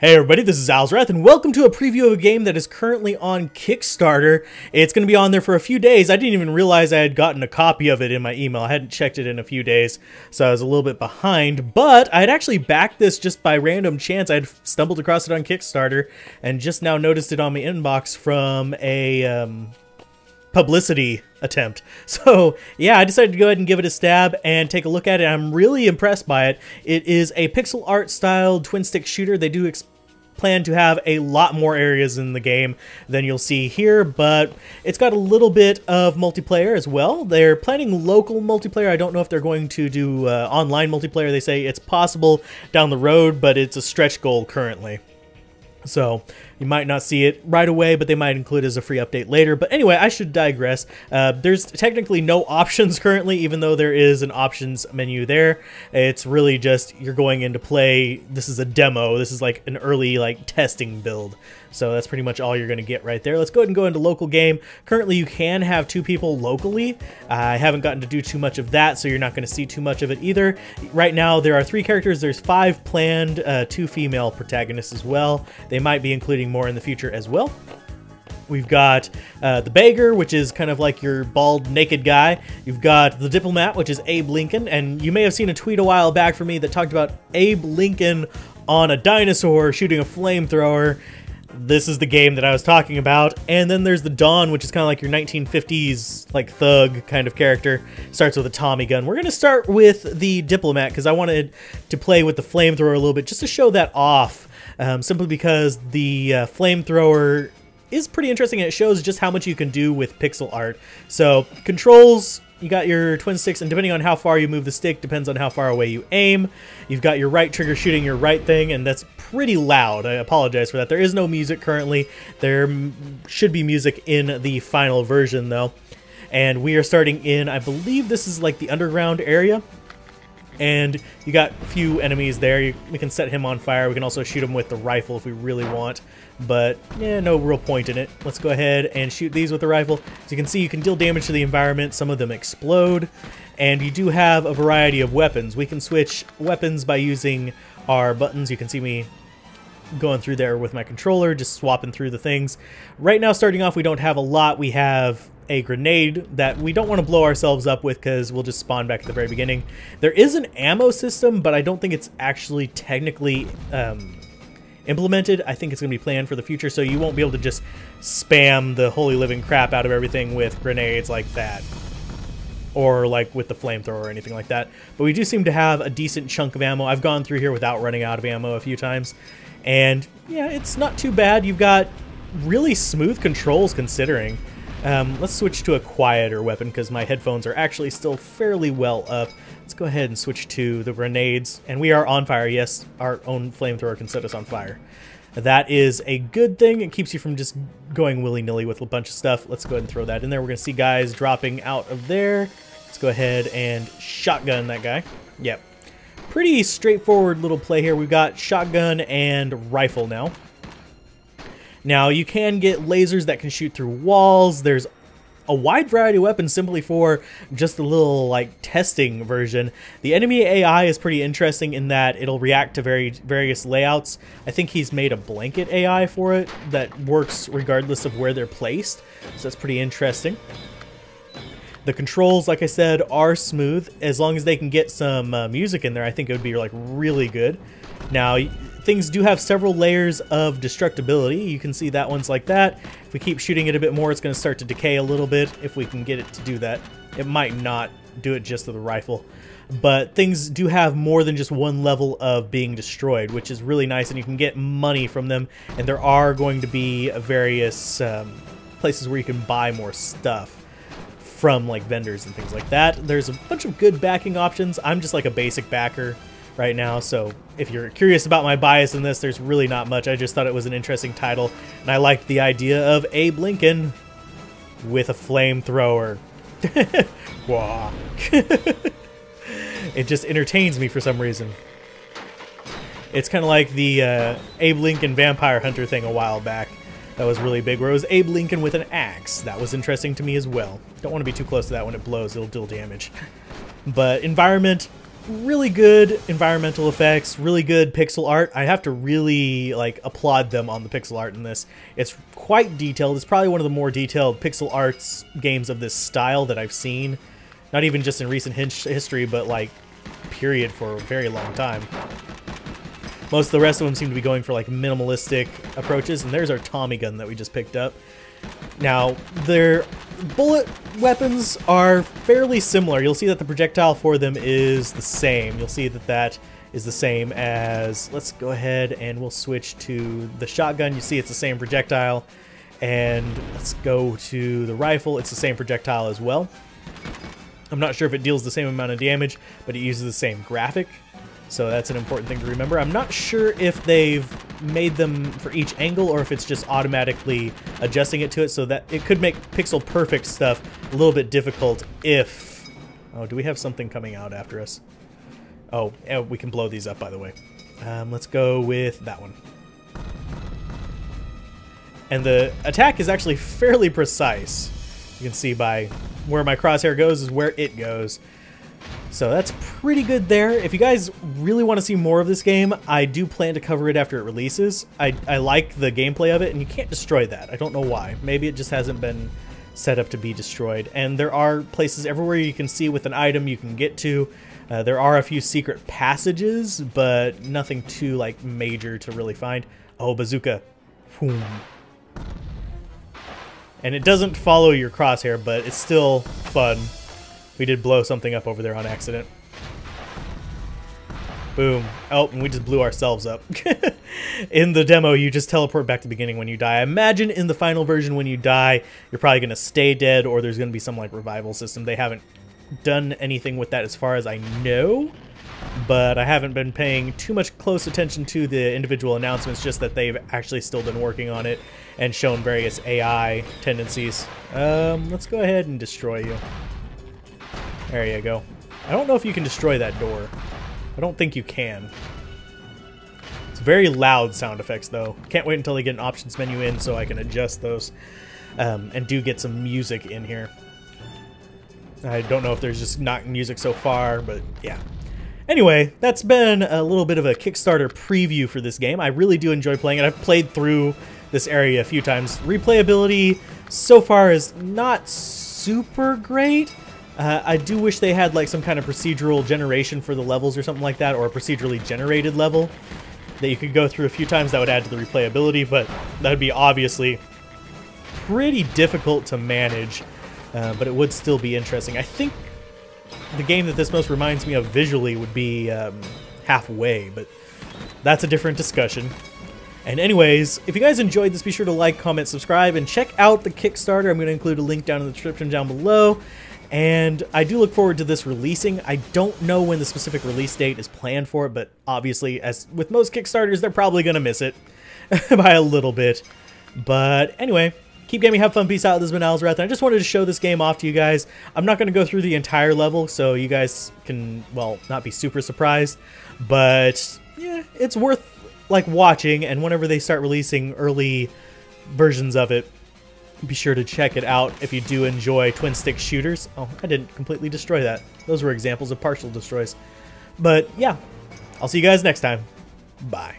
Hey everybody, this is Alzorath, and welcome to a preview of a game that is currently on Kickstarter. It's going to be on there for a few days. I didn't even realize I had gotten a copy of it in my email. I hadn't checked it in a few days, so I was a little bit behind. But I had actually backed this just by random chance. I had stumbled across it on Kickstarter, and just now noticed it on my inbox from a publicity attempt. So yeah, I decided to go ahead and give it a stab and take a look at it. I'm really impressed by it. It is a pixel art styled twin stick shooter. They do plan to have a lot more areas in the game than you'll see here, but it's got a little bit of multiplayer as well. They're planning local multiplayer. I don't know if they're going to do online multiplayer. They say it's possible down the road, but it's a stretch goal currently. So you might not see it right away, but they might include it as a free update later. But anyway, I should digress. There's technically no options currently, even though there is an options menu there. It's really just you're going into play. This is a demo. This is like an early testing build. So that's pretty much all you're going to get right there. Let's go ahead and go into local game. Currently, you can have 2 people locally. I haven't gotten to do too much of that, so you're not going to see too much of it either. Right now, there are 3 characters. There's 5 planned, 2 female protagonists as well. They might be including more in the future as well. We've got the beggar, which is kind of like your bald, naked guy. You've got the diplomat, which is Abe Lincoln. And you may have seen a tweet a while back from me that talked about Abe Lincoln on a dinosaur shooting a flamethrower. This is the game that I was talking about. And then there's the Dawn, which is kind of like your 1950s thug kind of character. Starts with a Tommy gun. We're going to start with the diplomat because I wanted to play with the flamethrower a little bit just to show that off. Simply because the flamethrower is pretty interesting and it shows just how much you can do with pixel art. So controls, you got your twin sticks, and depending on how far you move the stick depends on how far away you aim. You've got your right trigger shooting your right thing, and that's pretty loud. I apologize for that. There is no music currently. There should be music in the final version though. And we are starting in, I believe this is like the underground area. And you got a few enemies there. We can set him on fire. We can also shoot him with the rifle if we really want. But yeah, no real point in it. Let's go ahead and shoot these with the rifle. As you can see, you can deal damage to the environment. Some of them explode. And you do have a variety of weapons. We can switch weapons by using our buttons. You can see me going through there with my controller, just swapping through the things. Right now, starting off, we don't have a lot. We have a grenade that we don't want to blow ourselves up with because we'll just spawn back at the very beginning. There is an ammo system, but I don't think it's actually technically implemented. I think it's going to be planned for the future, so you won't be able to just spam the holy living crap out of everything with grenades like that, or like with the flamethrower or anything like that. But we do seem to have a decent chunk of ammo. I've gone through here without running out of ammo a few times, and yeah, it's not too bad. You've got really smooth controls considering. Let's switch to a quieter weapon because my headphones are actually still fairly well up. Let's go ahead and switch to the grenades. And we are on fire. Yes, our own flamethrower can set us on fire. That is a good thing. It keeps you from just going willy-nilly with a bunch of stuff. Let's go ahead and throw that in there. We're going to see guys dropping out of there. Let's go ahead and shotgun that guy. Yep. Pretty straightforward little play here. We've got shotgun and rifle now. Now, you can get lasers that can shoot through walls. There's a wide variety of weapons simply for just a little, testing version. The enemy AI is pretty interesting in that it'll react to various layouts. I think he's made a blanket AI for it that works regardless of where they're placed. So that's pretty interesting. The controls, like I said, are smooth. As long as they can get some music in there, I think it would be, really good. Now, things do have several layers of destructibility. You can see that one's like that. If we keep shooting it a bit more, it's going to start to decay a little bit if we can get it to do that. It might not do it just with the rifle. But things do have more than just one level of being destroyed, which is really nice, and you can get money from them. And there are going to be various places where you can buy more stuff from vendors and things like that. There's a bunch of good backing options. I'm just a basic backer right now, so if you're curious about my bias in this, there's really not much. I just thought it was an interesting title, and I liked the idea of Abe Lincoln with a flamethrower. Wah. It just entertains me for some reason. It's kind of like the Abe Lincoln vampire hunter thing a while back. That was really big, where it was Abe Lincoln with an axe. That was interesting to me as well. Don't want to be too close to that when it blows, it'll deal damage. But environment, really good environmental effects, really good pixel art. I have to really like applaud them on the pixel art in this. It's quite detailed. It's probably one of the more detailed pixel arts games of this style that I've seen. Not even just in recent history, but like period for a very long time. Most of the rest of them seem to be going for like minimalistic approaches, and there's our Tommy gun that we just picked up. Now, their bullet weapons are fairly similar. You'll see that the projectile for them is the same. You'll see that that is the same as, let's go ahead and we'll switch to the shotgun. You see it's the same projectile. And let's go to the rifle. It's the same projectile as well. I'm not sure if it deals the same amount of damage, but it uses the same graphic. So that's an important thing to remember. I'm not sure if they've made them for each angle or if it's just automatically adjusting it to it, so that it could make pixel perfect stuff a little bit difficult if... Oh, do we have something coming out after us? Oh, we can blow these up, by the way. Let's go with that one. And the attack is actually fairly precise. You can see by where my crosshair goes is where it goes. So that's pretty good there. If you guys really want to see more of this game, I do plan to cover it after it releases. I like the gameplay of it, and you can't destroy that. I don't know why. Maybe it just hasn't been set up to be destroyed. And there are places everywhere you can see with an item you can get to. There are a few secret passages, but nothing too like major to really find. Oh, bazooka. Boom. And it doesn't follow your crosshair, but it's still fun. We did blow something up over there on accident. Boom. Oh, and we just blew ourselves up. In the demo, you just teleport back to the beginning when you die. I imagine in the final version when you die, you're probably going to stay dead, or there's going to be some like revival system. They haven't done anything with that as far as I know, but I haven't been paying too much close attention to the individual announcements, just that they've actually still been working on it and shown various AI tendencies. Let's go ahead and destroy you. There you go. I don't know if you can destroy that door. I don't think you can. It's very loud sound effects, though. Can't wait until they get an options menu in so I can adjust those. And do get some music in here. I don't know if there's just not music so far, but yeah. Anyway, that's been a little bit of a Kickstarter preview for this game. I really do enjoy playing it. I've played through this area a few times. Replayability so far is not super great. I do wish they had like some kind of procedural generation for the levels or something like that, or a procedurally generated level that you could go through a few times. That would add to the replayability, but that would be obviously pretty difficult to manage, but it would still be interesting. I think the game that this most reminds me of visually would be Halfway, but that's a different discussion. And anyways, if you guys enjoyed this, be sure to like, comment, subscribe, and check out the Kickstarter. I'm going to include a link down in the description down below. And I do look forward to this releasing. I don't know when the specific release date is planned for it, but obviously, as with most Kickstarters, they're probably going to miss it by a little bit. But anyway, keep gaming, have fun, peace out. This has been Alzorath, and I just wanted to show this game off to you guys. I'm not going to go through the entire level, so you guys can, well, not be super surprised. But yeah, it's worth like watching, and whenever they start releasing early versions of it, be sure to check it out if you do enjoy twin stick shooters. Oh, I didn't completely destroy that. Those were examples of partial destroys. But yeah, I'll see you guys next time. Bye.